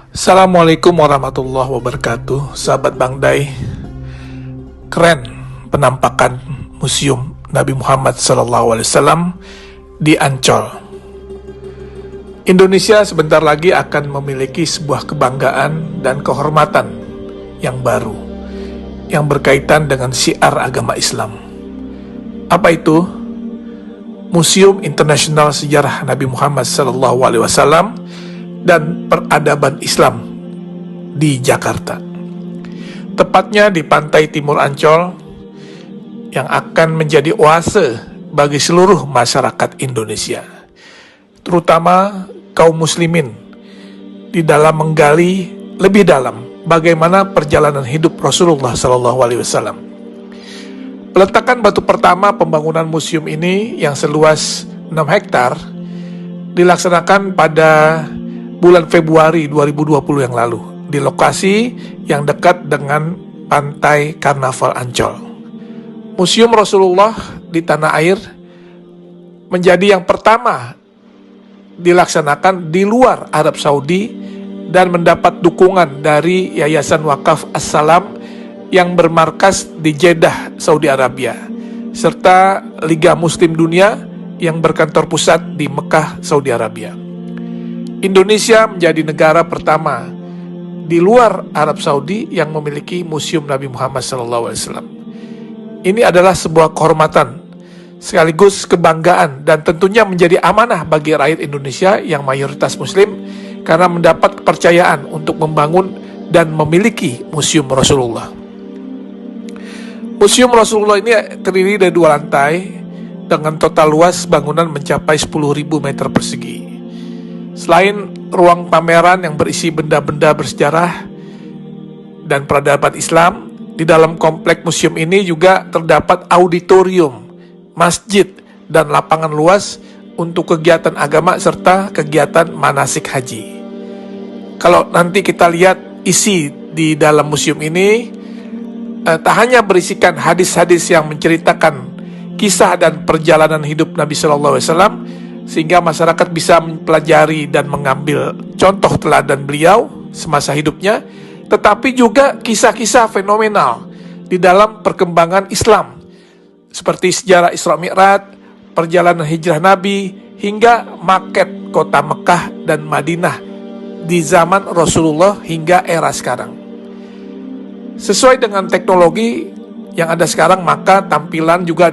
Assalamualaikum warahmatullahi wabarakatuh. Sahabat Bang Dai, keren penampakan Museum Nabi Muhammad SAW di Ancol. Indonesia sebentar lagi akan memiliki sebuah kebanggaan dan kehormatan yang baru, yang berkaitan dengan syiar agama Islam. Apa itu? Museum Internasional Sejarah Nabi Muhammad SAW dan Peradaban Islam di Jakarta, tepatnya di pantai timur Ancol, yang akan menjadi oase bagi seluruh masyarakat Indonesia, terutama kaum muslimin, di dalam menggali lebih dalam bagaimana perjalanan hidup Rasulullah SAW. Peletakan batu pertama pembangunan museum ini yang seluas 6 hektar dilaksanakan pada bulan Februari 2020 yang lalu di lokasi yang dekat dengan pantai Karnaval Ancol. Museum Rasulullah di tanah air menjadi yang pertama dilaksanakan di luar Arab Saudi dan mendapat dukungan dari Yayasan Wakaf As-Salam yang bermarkas di Jeddah, Saudi Arabia, serta Liga Muslim Dunia yang berkantor pusat di Mekah, Saudi Arabia. Indonesia menjadi negara pertama di luar Arab Saudi yang memiliki Museum Nabi Muhammad SAW. Ini adalah sebuah kehormatan, sekaligus kebanggaan, dan tentunya menjadi amanah bagi rakyat Indonesia yang mayoritas Muslim karena mendapat kepercayaan untuk membangun dan memiliki Museum Rasulullah. Museum Rasulullah ini terdiri dari 2 lantai dengan total luas bangunan mencapai 10.000 meter persegi. Selain ruang pameran yang berisi benda-benda bersejarah dan peradaban Islam, di dalam komplek museum ini juga terdapat auditorium, masjid, dan lapangan luas untuk kegiatan agama serta kegiatan manasik haji. Kalau nanti kita lihat isi di dalam museum ini, tak hanya berisikan hadis-hadis yang menceritakan kisah dan perjalanan hidup Nabi SAW, sehingga masyarakat bisa mempelajari dan mengambil contoh teladan beliau semasa hidupnya, tetapi juga kisah-kisah fenomenal di dalam perkembangan Islam, seperti sejarah Isra Mi'raj, perjalanan hijrah Nabi, hingga maket kota Mekah dan Madinah di zaman Rasulullah hingga era sekarang. Sesuai dengan teknologi yang ada sekarang, maka tampilan juga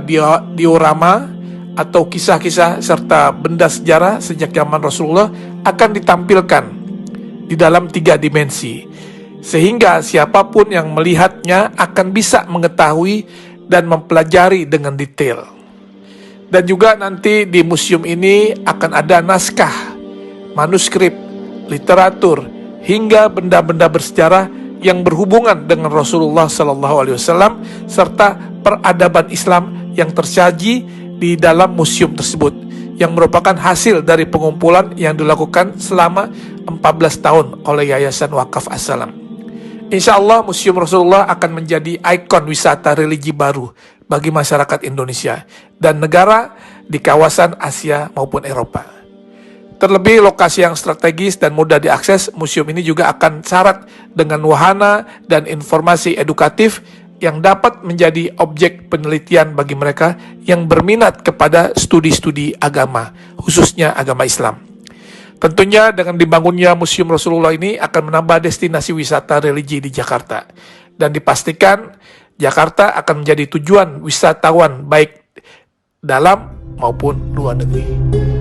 diorama atau kisah-kisah serta benda sejarah sejak zaman Rasulullah akan ditampilkan di dalam 3 dimensi, sehingga siapapun yang melihatnya akan bisa mengetahui dan mempelajari dengan detail. Dan juga nanti di museum ini akan ada naskah, manuskrip, literatur, hingga benda-benda bersejarah yang berhubungan dengan Rasulullah SAW serta peradaban Islam yang tersaji di dalam museum tersebut, yang merupakan hasil dari pengumpulan yang dilakukan selama 14 tahun oleh Yayasan Wakaf As-Salam. Insya Allah Museum Rasulullah akan menjadi ikon wisata religi baru bagi masyarakat Indonesia dan negara di kawasan Asia maupun Eropa. Terlebih lokasi yang strategis dan mudah diakses, museum ini juga akan syarat dengan wahana dan informasi edukatif yang dapat menjadi objek penelitian bagi mereka yang berminat kepada studi-studi agama, khususnya agama Islam. Tentunya dengan dibangunnya Museum Rasulullah ini akan menambah destinasi wisata religi di Jakarta, dan dipastikan Jakarta akan menjadi tujuan wisatawan baik dalam maupun luar negeri.